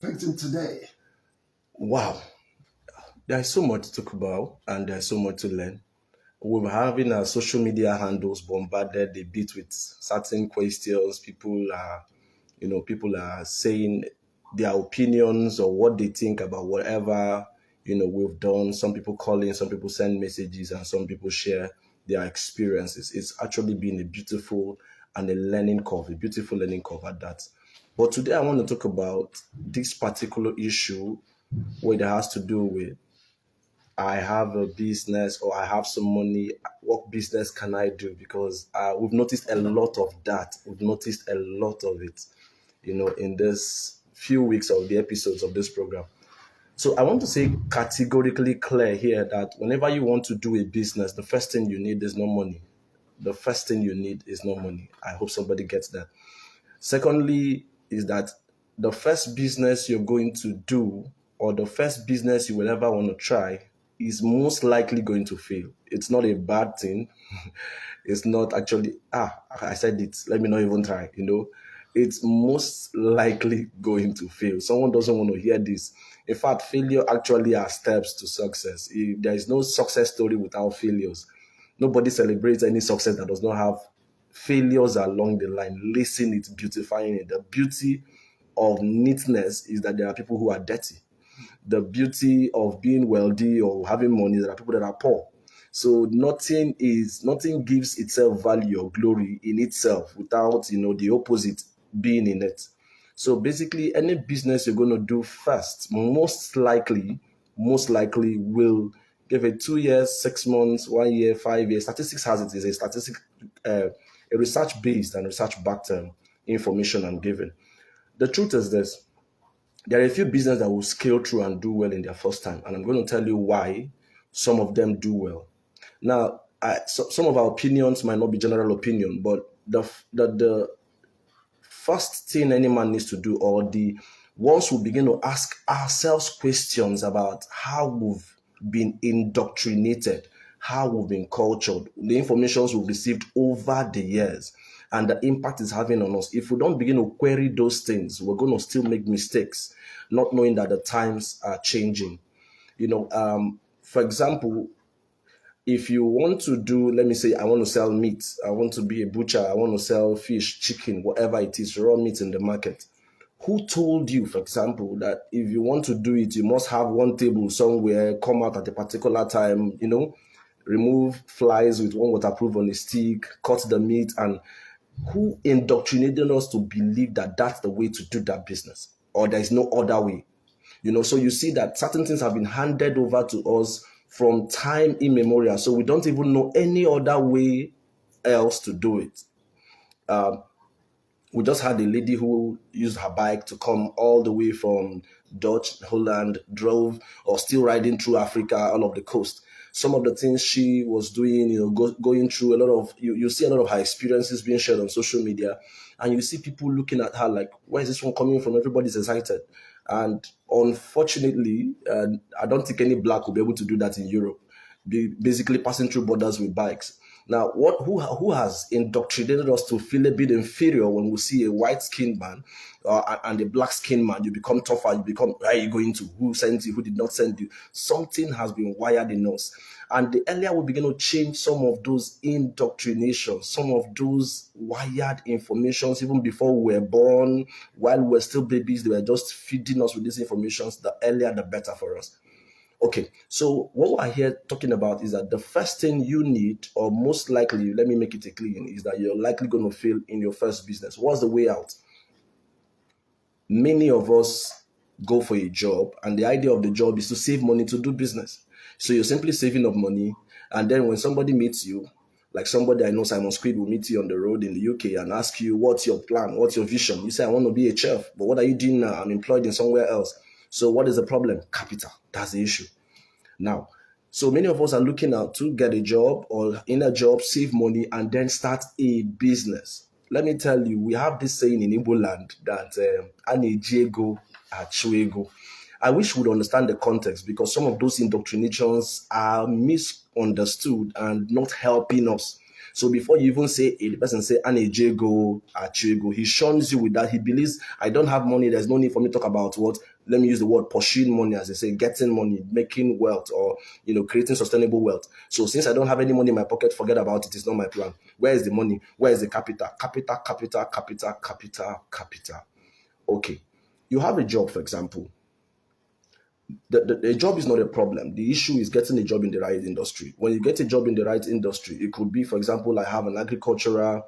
affecting today? Wow, there's so much to talk about and there's so much to learn. We're having our social media handles bombarded a bit with certain questions. People are saying their opinions or what they think about whatever, we've done. Some people call in, some people send messages, and some people share their experiences. It's actually been a beautiful and a beautiful learning curve at that. But today I want to talk about this particular issue where it has to do with I have a business or I have some money. What business can I do? Because we've noticed a lot of that. We've noticed a lot of it, in this few weeks of the episodes of this program. So I want to say categorically clear here that whenever you want to do a business, the first thing you need is no money. The first thing you need is no money. I hope somebody gets that. Secondly, is that the first business you're going to do or the first business you will ever want to try is most likely going to fail. It's not a bad thing. It's not actually, I said it, let me not even try. It's most likely going to fail. Someone doesn't want to hear this. In fact, failure actually are steps to success. There is no success story without failures. Nobody celebrates any success that does not have failures along the line. Listen, it's beautifying it. The beauty of neatness is that there are people who are dirty. The beauty of being wealthy or having money, there are people that are poor. So nothing gives itself value or glory in itself without the opposite being in it. So basically, any business you're going to do first, most likely will give it 2 years, 6 months, 1 year, 5 years. Statistics has it is a a research based and research backed information I'm giving. The truth is this: there are a few businesses that will scale through and do well in their first time, and I'm going to tell you why some of them do well. Now, some of our opinions might not be general opinion, but the first thing any man needs to do, or the once we begin to ask ourselves questions about how we've been indoctrinated, how we've been cultured, the informations we've received over the years, and the impact it's having on us. If we don't begin to query those things, we're going to still make mistakes, not knowing that the times are changing. For example, if you want to do, let me say, I want to sell meat, I want to be a butcher, I want to sell fish, chicken, whatever it is, raw meat in the market. Who told you, for example, that if you want to do it, you must have one table somewhere, come out at a particular time, remove flies with one waterproof on a stick, cut the meat, and who indoctrinated us to believe that that's the way to do that business or there is no other way? So you see that certain things have been handed over to us from time immemorial. So we don't even know any other way else to do it. We just had a lady who used her bike to come all the way from Dutch, Holland, drove or still riding through Africa, all of the coast. Some of the things she was doing, going through a lot of, you see a lot of her experiences being shared on social media, and you see people looking at her like, where is this one coming from? Everybody's excited. And unfortunately, I don't think any black will be able to do that in Europe, basically passing through borders with bikes. Now, who has indoctrinated us to feel a bit inferior when we see a white-skinned man and a black-skinned man? You become tougher. You become, where are you going to? Who sent you? Who did not send you? Something has been wired in us. And the earlier we begin to change some of those indoctrinations, some of those wired informations, even before we were born, while we were still babies, they were just feeding us with these informations, the earlier the better for us. Okay, so what we're here talking about is that the first thing you need, or most likely, let me make it clean, is that you're likely going to fail in your first business. What's the way out? Many of us go for a job, and the idea of the job is to save money to do business. So you're simply saving up money, and then when somebody meets you, like somebody I know, Simon Squid, will meet you on the road in the UK and ask you, what's your plan? What's your vision? You say, I want to be a chef, but what are you doing now? I'm employed in somewhere else. So what is the problem? Capital. That's the issue. Now, so many of us are looking out to get a job or in a job, save money, and then start a business. Let me tell you, we have this saying in Igbo land that "Anejego achuego." I wish we'd understand the context because some of those indoctrinations are misunderstood and not helping us. So before you even say it, the person say "Anejego achuego," he shuns you with that. He believes I don't have money. There's no need for me to talk about what let me use the word pursuing money, as they say, getting money, making wealth, or creating sustainable wealth. So since I don't have any money in my pocket, forget about it. It's not my plan. Where is the money? Where is the capital? Capital. Okay. You have a job, for example. The job is not a problem. The issue is getting a job in the right industry. When you get a job in the right industry, it could be, for example, I have an agricultural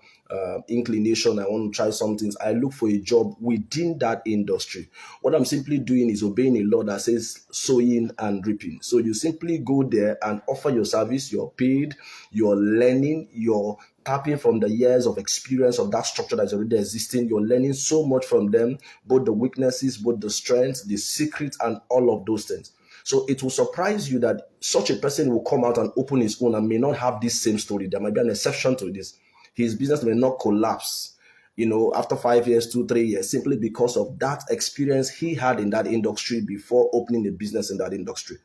inclination. I want to try some things. I look for a job within that industry. What I'm simply doing is obeying a law that says sowing and reaping. So you simply go there and offer your service. You're paid. You're learning. You're tapping from the years of experience of that structure that's already existing. You're learning so much from them, both the weaknesses, both the strengths, the secrets, and all of those things. So it will surprise you that such a person will come out and open his own and may not have this same story. There might be an exception to this. His business may not collapse, after 5 years, 2, 3 years, simply because of that experience he had in that industry before opening a business in that industry.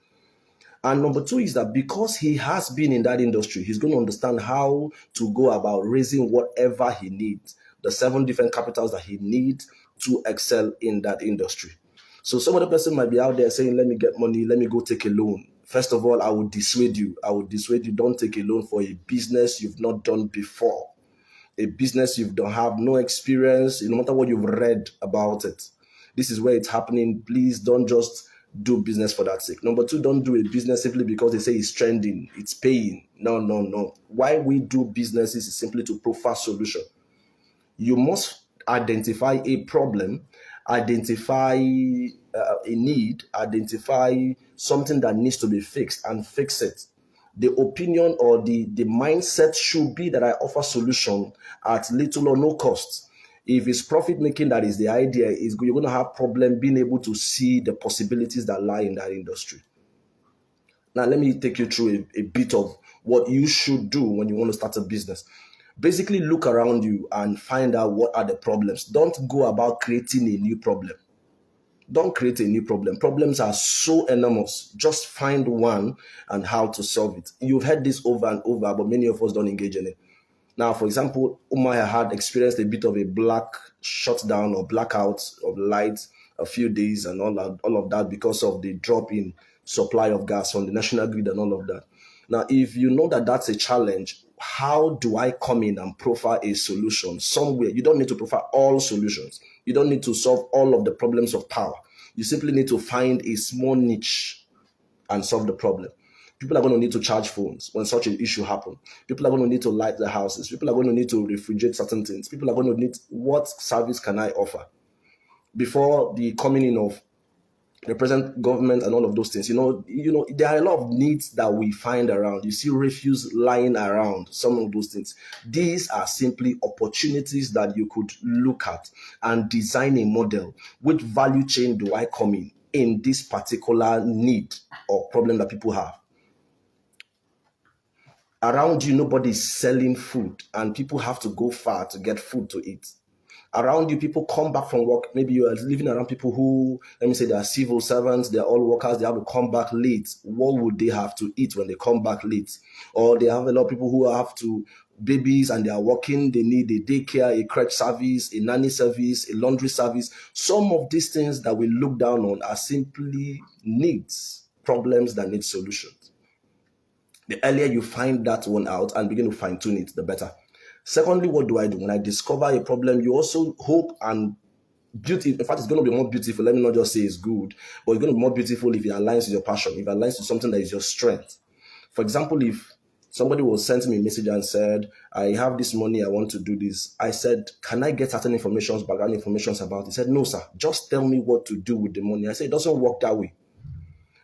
And number two is that because he has been in that industry, he's going to understand how to go about raising whatever he needs, the 7 different capitals that he needs to excel in that industry. So some other person might be out there saying, let me get money, let me go take a loan. First of all, I would dissuade you. Don't take a loan for a business you've not done before. A business you don't have no experience, no matter what you've read about it. This is where it's happening. Please don't just do business for that sake. Number two, don't do a business simply because they say it's trending, it's paying. No. Why we do businesses is simply to proffer solution. You must identify a problem, identify a need, identify something that needs to be fixed, and fix it. The opinion or the mindset should be that I offer solution at little or no cost. If it's profit making, that is the idea, you're going to have problem being able to see the possibilities that lie in that industry. Now, let me take you through a bit of what you should do when you want to start a business. Basically, look around you and find out what are the problems. Don't go about creating a new problem. Don't create a new problem. Problems are so enormous. Just find one and how to solve it. You've heard this over and over, but many of us don't engage in it. Now, for example, Umaya had experienced a bit of a black shutdown or blackout of lights a few days and all of that because of the drop in supply of gas from the national grid and all of that. Now, if you know that that's a challenge, how do I come in and profile a solution somewhere? You don't need to profile all solutions. You don't need to solve all of the problems of power. You simply need to find a small niche and solve the problem. People are going to need to charge phones when such an issue happens. People are going to need to light their houses. People are going to need to refrigerate certain things. People are going to need, what service can I offer? Before the coming in of the present government and all of those things, there are a lot of needs that we find around. You see refuse lying around, some of those things. These are simply opportunities that you could look at and design a model. Which value chain do I come in this particular need or problem that people have? Around you, nobody is selling food and people have to go far to get food to eat. Around you, people come back from work. Maybe you are living around people who, let me say, they are civil servants, they are all workers, they have to come back late. What would they have to eat when they come back late? Or they have a lot of people who have to, babies and they are working, they need a daycare, a crèche service, a nanny service, a laundry service. Some of these things that we look down on are simply needs, problems that need solutions. The earlier you find that one out and begin to fine tune it, the better. Secondly, what do I do? When I discover a problem, you also hope and beauty. In fact, it's going to be more beautiful. Let me not just say it's good, but it's going to be more beautiful if it aligns with your passion, if it aligns with something that is your strength. For example, if somebody was sending me a message and said, I have this money, I want to do this. I said, can I get certain background information about it? He said, no, sir, just tell me what to do with the money. I said, it doesn't work that way.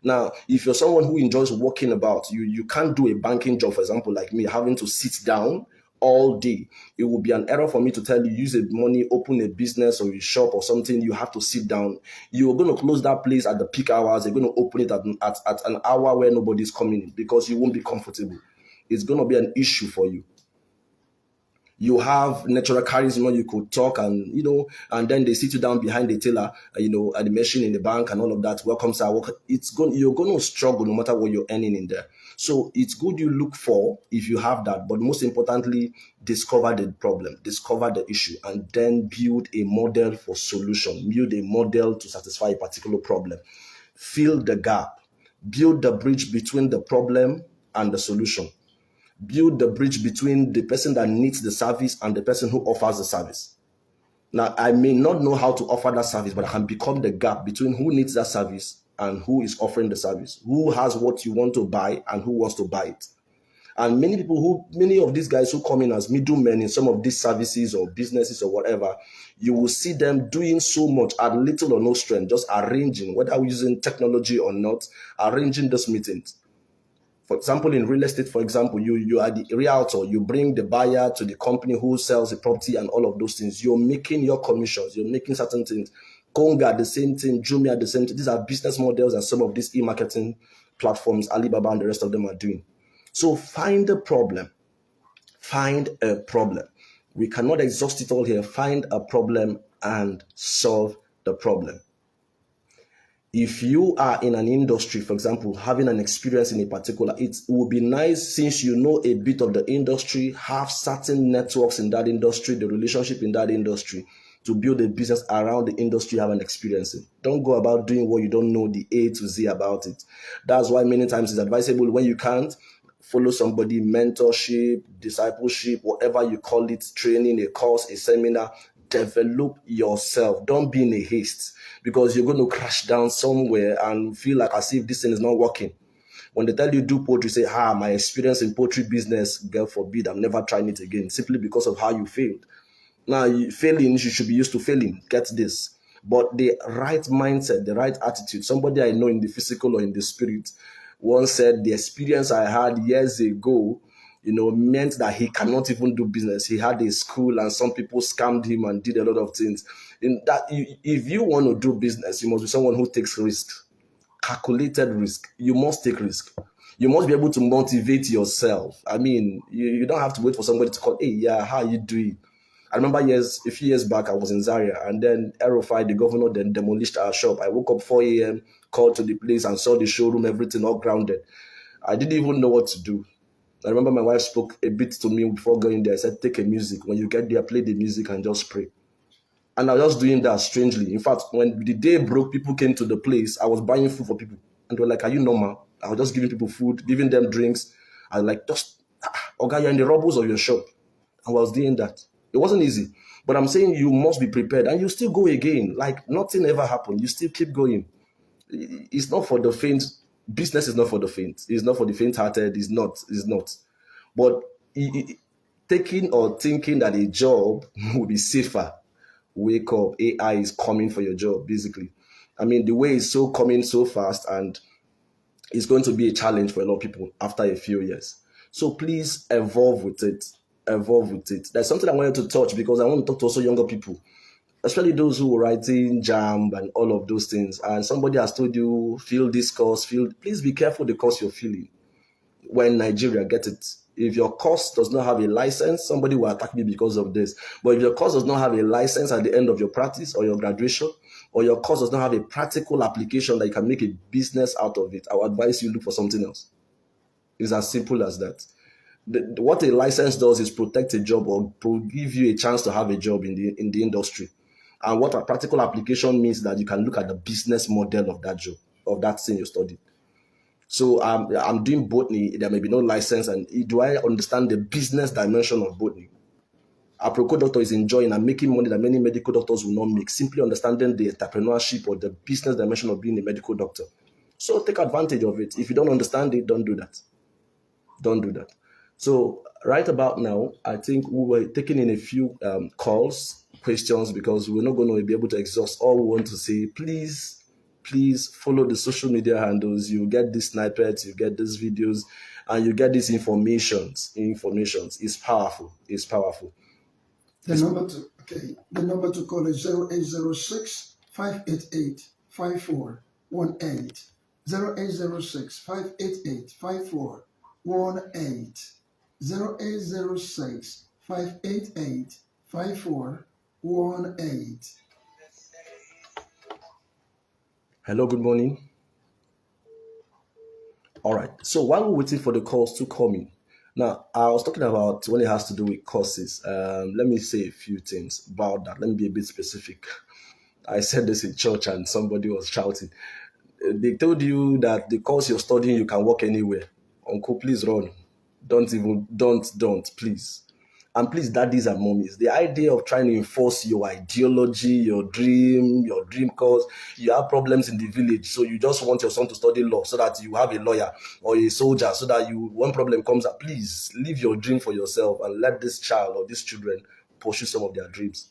Now, if you're someone who enjoys walking about, you can't do a banking job, for example, like me, having to sit down all day. It would be an error for me to tell you, use the money, open a business or a shop or something. You have to sit down. You're going to close that place at the peak hours. You're going to open it at an hour where nobody's coming in because you won't be comfortable. It's going to be an issue for you. You have natural charisma, you could talk, and and then they sit you down behind the teller, at the machine in the bank and all of that. Welcome, sir. You're going to struggle no matter what you're earning in there. So it's good you look for if you have that, but most importantly, discover the problem, discover the issue, and then build a model for solution. Build a model to satisfy a particular problem. Fill the gap. Build the bridge between the problem and the solution. Build the bridge between the person that needs the service and the person who offers the service. Now, I may not know how to offer that service, but I can become the gap between who needs that service and who is offering the service, who has what you want to buy and who wants to buy it. And many of these guys who come in as middlemen in some of these services or businesses or whatever, you will see them doing so much at little or no strength, just arranging, whether we're using technology or not, arranging those meetings. For example, in real estate, for example, you are the realtor, you bring the buyer to the company who sells the property and all of those things. You're making your commissions, you're making certain things. Konga, the same thing, Jumia, the same thing. These are business models and some of these e-marketing platforms, Alibaba and the rest of them are doing. So find a problem. Find a problem. We cannot exhaust it all here. Find a problem and solve the problem. If you are in an industry, for example, having an experience in a particular, it will be nice, since you know a bit of the industry, have certain networks in that industry, the relationship in that industry, to build a business around the industry you have an experience in. Don't go about doing what you don't know the A to Z about it. That's why many times it's advisable, when you can't, follow somebody, mentorship, discipleship, whatever you call it, training, a course, a seminar. Develop yourself. Don't be in a haste, because you're going to crash down somewhere and feel like as if this thing is not working. When they tell you do poetry, say, my experience in poetry business, God forbid, I'm never trying it again, simply because of how you failed. Now, failing, you should be used to failing. Get this. But the right mindset, the right attitude, somebody I know in the physical or in the spirit once said, the experience I had years ago, meant that he cannot even do business. He had a school and some people scammed him and did a lot of things. In that, if you want to do business, you must be someone who takes risks, calculated risk. You must take risk. You must be able to motivate yourself. I mean, you don't have to wait for somebody to call, hey, yeah, how are you doing? I remember a few years back, I was in Zaria, and then Erufai, the governor, then demolished our shop. I woke up 4 a.m., called to the place and saw the showroom, everything all grounded. I didn't even know what to do. I remember my wife spoke a bit to me before going there. I said, take a music. When you get there, play the music and just pray. And I was just doing that strangely. In fact, when the day broke, people came to the place. I was buying food for people. And they were like, are you normal? I was just giving people food, giving them drinks. I was like, okay, you're in the rubbles of your shop. And I was doing that. It wasn't easy. But I'm saying you must be prepared. And you still go again. Like nothing ever happened. You still keep going. It's not for the faint. Business is not for the faint. It's not for the faint-hearted. It's not. But taking or thinking that a job will be safer, wake up. AI is coming for your job, basically. I mean, the way is so coming so fast, and it's going to be a challenge for a lot of people after a few years. So please evolve with it. Evolve with it. There's something I wanted to touch, because I want to talk to also younger people, especially those who are writing JAMB and all of those things. And somebody has told you, feel this course, please be careful the course you're feeling. When Nigeria, get it. If your course does not have a license, somebody will attack me because of this. But if your course does not have a license at the end of your practice or your graduation, or your course does not have a practical application that you can make a business out of it, I would advise you look for something else. It's as simple as that. What a license does is protect a job or give you a chance to have a job in the industry. And what a practical application means that you can look at the business model of that job, of that thing you studied. So I'm doing botany. There may be no license. And do I understand the business dimension of botany? A Proco doctor is enjoying and making money that many medical doctors will not make, simply understanding the entrepreneurship or the business dimension of being a medical doctor. So take advantage of it. If you don't understand it, don't do that. Don't do that. So right about now, I think we were taking in a few questions, because we're not going to be able to exhaust all we want to say. Please follow the social media handles. You get these snippets, you get these videos, and you get these informations. It's powerful. It's powerful. The number to call is 0806 588 5418. 0806 588 5418. 0806 588 5418. Hello, good morning. All right. So while we're waiting for the calls to come in, now I was talking about when it has to do with courses. Let me say a few things about that. Let me be a bit specific. I said this in church and somebody was shouting. They told you that the course you're studying, you can work anywhere. Uncle, please run. Don't, please. And please, daddies and mommies, the idea of trying to enforce your ideology, your dream course, you have problems in the village, so you just want your son to study law so that you have a lawyer or a soldier, so that when problem comes up, please leave your dream for yourself and let this child or these children pursue some of their dreams.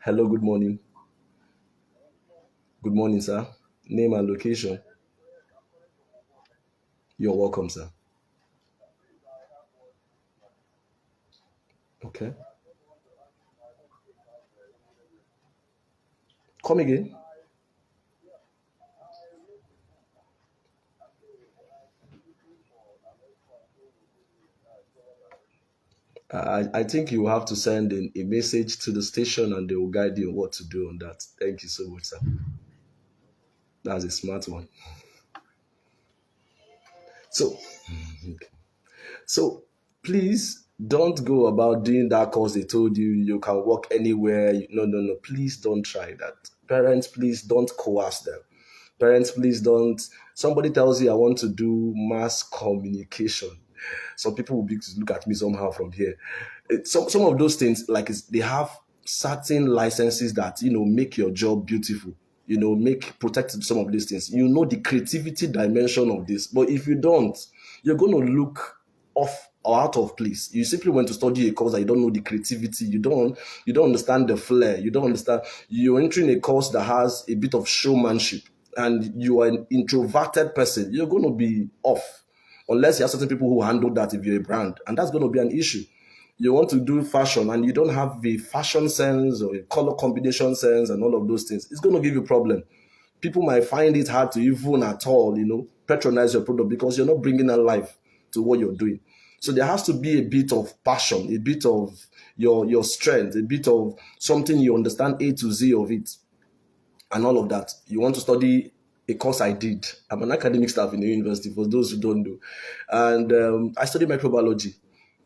Hello, good morning. Good morning, sir. Name and location. You're welcome, sir. Okay. Come again. I think you have to send in a message to the station and they will guide you on what to do on that. Thank you so much, sir. That's a smart one. So, so please don't go about doing that course they told you can work anywhere. No. Please don't try that. Parents, please don't coerce them. Parents, please don't. Somebody tells you I want to do mass communication. Some people will look at me somehow from here. Some of those things, like they have certain licenses that make your job beautiful. Make protected some of these things. The creativity dimension of this. But if you don't, you're going to look off or out of place. You simply went to study a course that you don't know the creativity. You don't understand the flair. You don't understand. You're entering a course that has a bit of showmanship, and you are an introverted person. You're going to be off unless you have certain people who handle that if you're a brand, and that's going to be an issue. You want to do fashion and you don't have a fashion sense or a color combination sense and all of those things, it's going to give you a problem. People might find it hard to even at all, patronize your product because you're not bringing a life to what you're doing. So there has to be a bit of passion, a bit of your strength, a bit of something you understand A to Z of it and all of that. You want to study a course I did. I'm an academic staff in the university, for those who don't know. And I studied microbiology.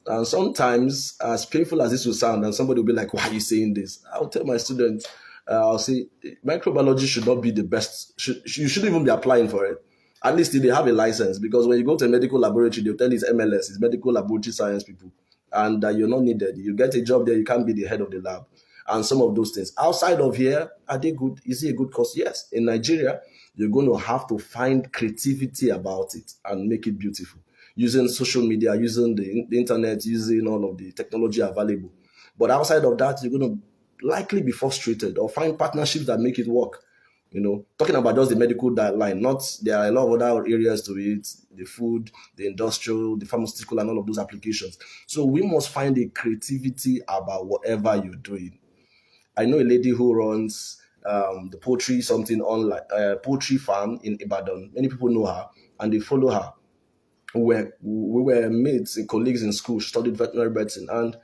And sometimes, as painful as this will sound, and somebody will be like, why are you saying this? I'll tell my students, I'll say, microbiology should not be the best. You shouldn't even be applying for it. At least they have a license, because when you go to a medical laboratory, they'll tell you it's MLS, it's medical laboratory science people, and you're not needed. You get a job there, you can't be the head of the lab. And some of those things. Outside of here, are they good? Is it a good course? Yes. In Nigeria, you're going to have to find creativity about it and make it beautiful, using social media, using the internet, using all of the technology available. But outside of that, you're going to likely be frustrated or find partnerships that make it work. Talking about just the medical line, there are a lot of other areas to it, the food, the industrial, the pharmaceutical, and all of those applications. So we must find a creativity about whatever you're doing. I know a lady who runs the poultry something online, poultry farm in Ibadan. Many people know her and they follow her. We were mates and colleagues in school. She studied veterinary medicine, and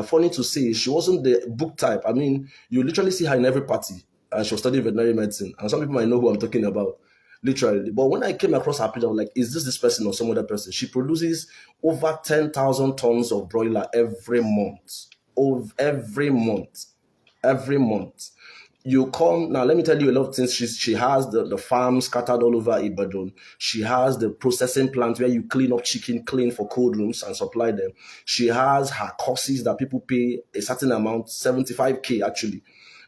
funny to say, she wasn't the book type. I mean, you literally see her in every party, and she was studying veterinary medicine. And some people might know who I'm talking about, literally. But when I came across her page, I was like, is this person or some other person? She produces over 10,000 tons of broiler every month. Every month. You come now, let me tell you a lot of things. She has the farm scattered all over Ibadan. She has the processing plant where you clean up chicken, clean for cold rooms and supply them. She has her courses that people pay a certain amount, 75K actually.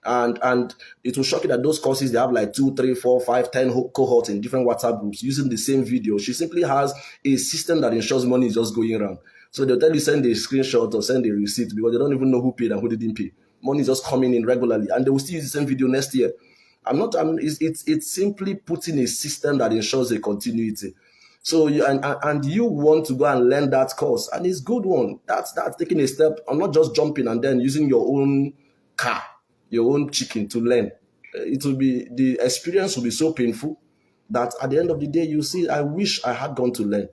And it will shock you that those courses, they have like 2, 3, 4, 5, 10 cohorts in different WhatsApp groups using the same video. She simply has a system that ensures money is just going around. So they'll tell you send a screenshot or send a receipt because they don't even know who paid and who didn't pay. Money is just coming in regularly, and they will still use the same video next year. It's simply putting a system that ensures a continuity. So you want to go and learn that course, and it's a good one. That's taking a step. I'm not just jumping and then using your own car, your own chicken to learn. The experience will be so painful that at the end of the day, you see, I wish I had gone to learn.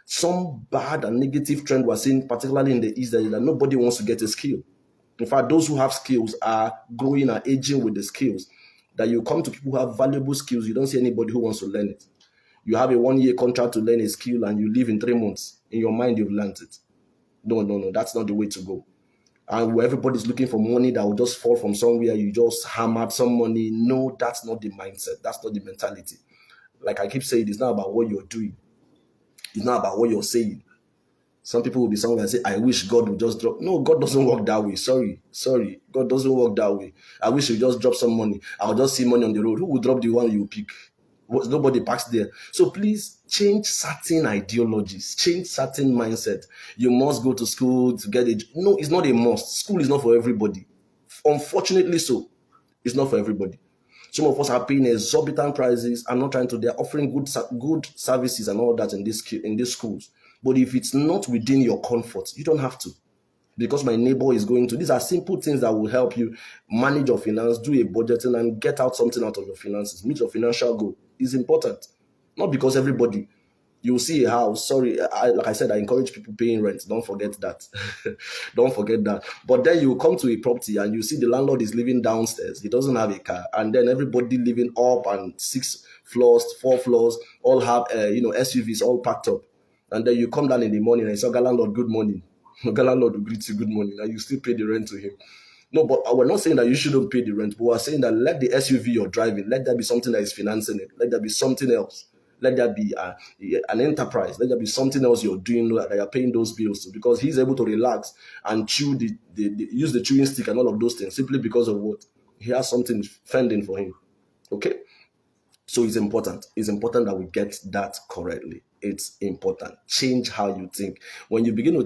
Some bad and negative trend we're seeing, particularly in the East, that nobody wants to get a skill. In fact, those who have skills are growing and aging with the skills. That you come to people who have valuable skills, you don't see anybody who wants to learn it. You have a 1-year contract to learn a skill and you leave in 3 months. In your mind, you've learned it. No, that's not the way to go. And where everybody's looking for money that will just fall from somewhere, you just hammered some money. No, that's not the mindset. That's not the mentality. Like I keep saying, it's not about what you're doing. It's not about what you're saying. Some people will be somewhere and say, I wish God would just drop. No, God doesn't work that way. Sorry. God doesn't work that way. I wish you just drop some money. I'll just see money on the road. Who will drop the one you pick? Nobody parks there. So please change certain ideologies, change certain mindset. You must go to school to get it. No, it's not a must. School is not for everybody. Unfortunately so, it's not for everybody. Some of us are paying exorbitant prices. I'm not trying to. They're offering good services and all that in these schools. But if it's not within your comfort, you don't have to. Because my neighbor is going to. These are simple things that will help you manage your finance, do a budgeting, and get out something out of your finances. Meet your financial goal is important. Not because everybody. You will see a house. Sorry, like I said, I encourage people paying rent. Don't forget that. Don't forget that. But then you come to a property and you see the landlord is living downstairs. He doesn't have a car. And then everybody living up and 6 floors, 4 floors, all have SUVs all packed up. And then you come down in the morning and say, landlord, good morning. Landlord will greet you, good morning. And you still pay the rent to him. No, but we're not saying that you shouldn't pay the rent. But we're saying that let the SUV you're driving, let that be something that is financing it. Let that be something else. Let that be an enterprise. Let that be something else you're doing that you're paying those bills to, because he's able to relax and chew use the chewing stick and all of those things simply because of what? He has something fending for him. Okay? So it's important. It's important that we get that correctly. It's important. Change how you think. When you begin to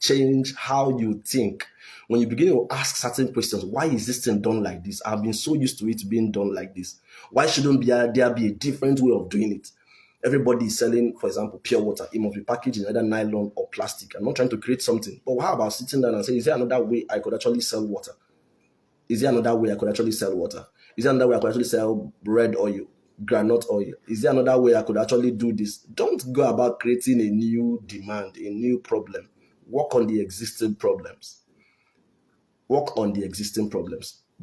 change how you think, when you begin to ask certain questions, why is this thing done like this? I've been so used to it being done like this. Why shouldn't there be a different way of doing it? Everybody is selling, for example, pure water. It must be packaged in either nylon or plastic. I'm not trying to create something. But how about sitting down and saying, is there another way I could actually sell water? Is there another way I could actually sell water? Is there another way I could actually sell red oil, granite oil? Is there another way I could actually do this? Don't go about creating a new demand, a new problem. Work on the existing problems.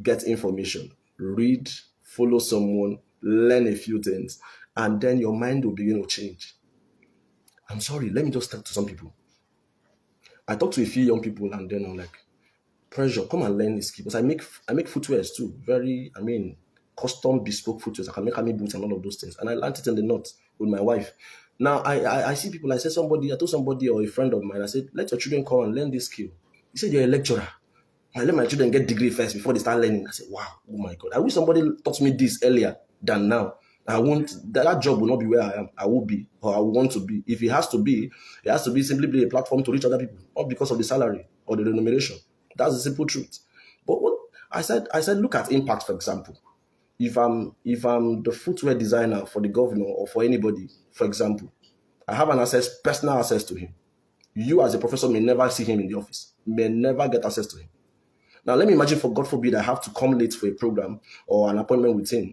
Get information, read, follow someone, learn a few things, and then your mind will begin to change. I'm sorry, let me just talk to some people. I talk to a few young people and then I'm like, pressure, come and learn this skill. Because I make footwears too, custom bespoke footwears. I can make army boots and all of those things. And I learned it in the north with my wife. Now I see people, I told somebody or a friend of mine, I said, let your children come and learn this skill. He said, you're a lecturer. I let my children get degree first before they start learning. I said, wow, oh my God. I wish somebody taught me this earlier than now. That job will not be where I am. I will be, or I want to be. If it has to be simply be a platform to reach other people, not because of the salary or the remuneration. That's the simple truth. But what I said, look at impact, for example. If I'm the footwear designer for the governor or for anybody, for example, I have personal access to him. You as a professor may never see him in the office, may never get access to him. Now, let me imagine, for God forbid, I have to come late for a program or an appointment with him.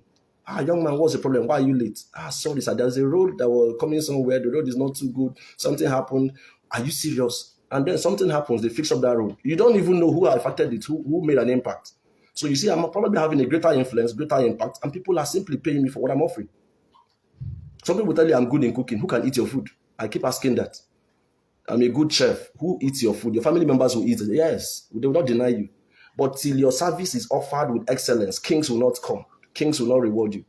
Young man, what's the problem? Why are you late? Sorry, sir. There's a road that was coming somewhere. The road is not too good. Something happened. Are you serious? And then something happens. They fix up that road. You don't even know who affected it, who made an impact. So you see, I'm probably having a greater influence, greater impact, and people are simply paying me for what I'm offering. Some people tell you I'm good in cooking. Who can eat your food? I keep asking that. I'm a good chef. Who eats your food? Your family members will eat it. Yes, they will not deny you. But till your service is offered with excellence, kings will not come. Kings will not reward you.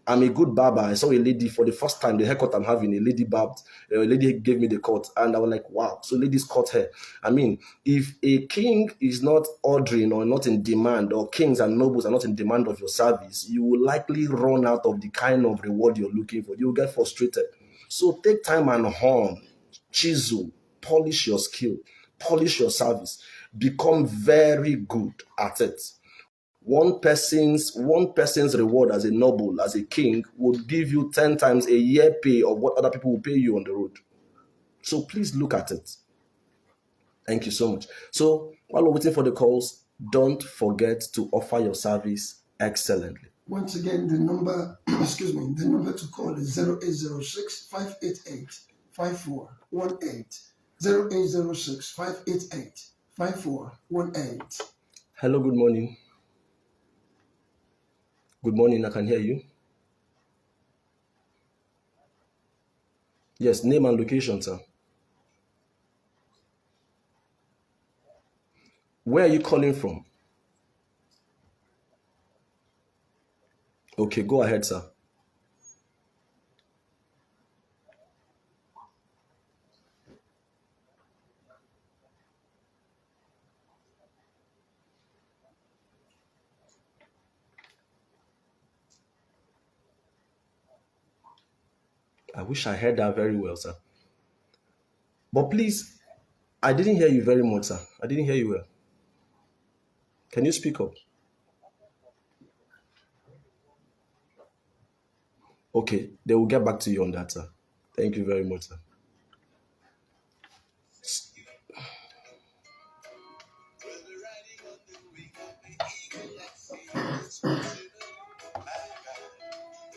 I'm a good barber. I saw a lady for the first time, the haircut I'm having, a lady barbed. A lady gave me the cut, and I was like, wow. So ladies cut hair. If a king is not ordering or not in demand, or kings and nobles are not in demand of your service, you will likely run out of the kind of reward you're looking for. You'll get frustrated. So take time and hone, chisel, polish your skill, polish your service, become very good at it. One person's reward as a noble, as a king, would give you 10 times a year pay of what other people will pay you on the road. So please look at it. Thank you so much. So while we're waiting for the calls, don't forget to offer your service excellently. Once again, the number to call is 0806 588 5418. 0806 588 5418. Hello, good morning. Good morning, I can hear you. Yes, name and location, sir. Where are you calling from? Okay, go ahead, sir. I wish I heard that very well, sir. But please, I didn't hear you very much, sir. I didn't hear you well. Can you speak up? Okay, they will get back to you on that, sir. Thank you very much, sir.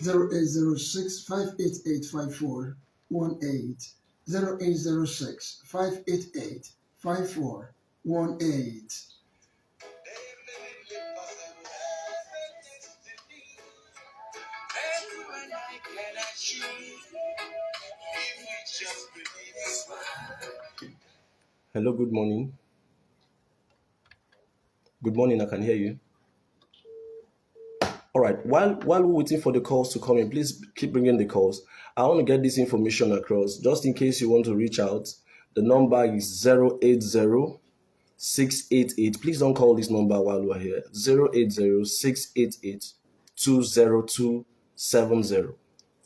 0806 588 5418. 0806 588 5418. Hello, good morning. Good morning, I can hear you. All right, while we're waiting for the calls to come in, please keep bringing the calls. I want to get this information across, just in case you want to reach out. The number is 080 688. Please don't call this number while we're here. 080 688 20270.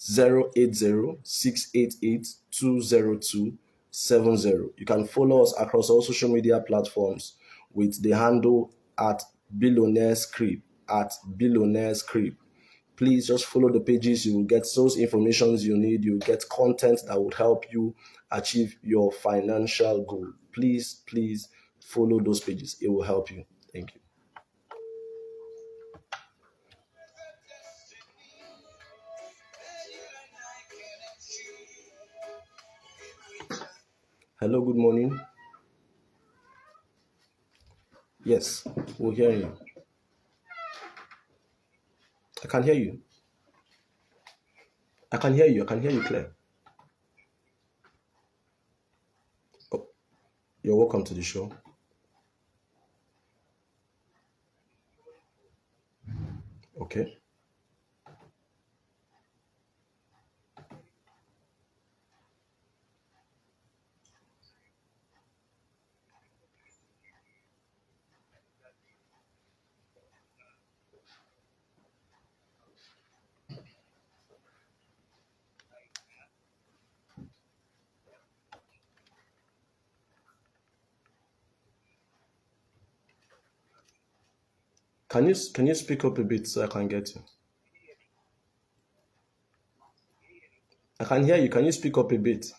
080 688 20270. You can follow us across all social media platforms with the handle at Billionaires Crib. At Billionaires Crib. Please just follow the pages. You will get those informations you need. You will get content that would help you achieve your financial goal. Please follow those pages. It will help you. Thank you. Hello, good morning. Yes, we'll hear you. I can hear you. I can hear you clear. Oh, you're welcome to the show. Okay. Can you speak up a bit so I can get you? I can hear you. Can you speak up a bit?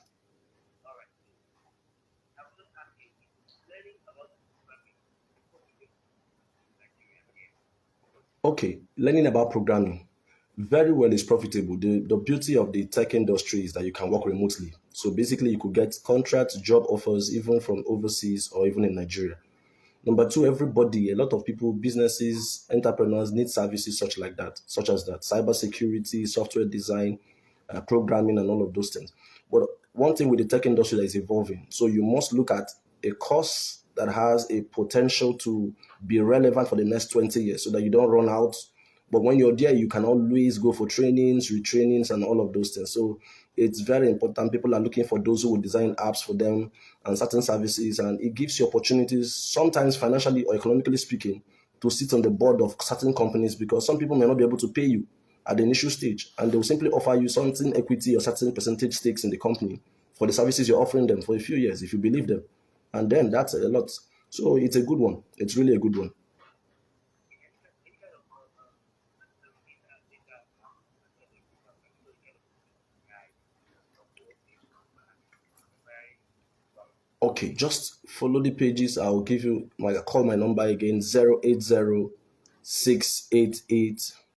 Okay, learning about programming. Very well is profitable. The beauty of the tech industry is that you can work remotely. So basically, you could get contracts, job offers, even from overseas or even in Nigeria. Number two, everybody, a lot of people, businesses, entrepreneurs need services such as that, cybersecurity, software design, programming, and all of those things. But one thing with the tech industry that is evolving, so you must look at a course that has a potential to be relevant for the next 20 years so that you don't run out. But when you're there, you can always go for trainings, retrainings, and all of those things. So it's very important. People are looking for those who will design apps for them and certain services, and it gives you opportunities, sometimes financially or economically speaking, to sit on the board of certain companies, because some people may not be able to pay you at the initial stage, and they will simply offer you something equity or certain percentage stakes in the company for the services you're offering them for a few years if you believe them. And then that's a lot. So it's a good one. It's really a good one. Okay, just follow the pages. I'll give you call my number again, 080 688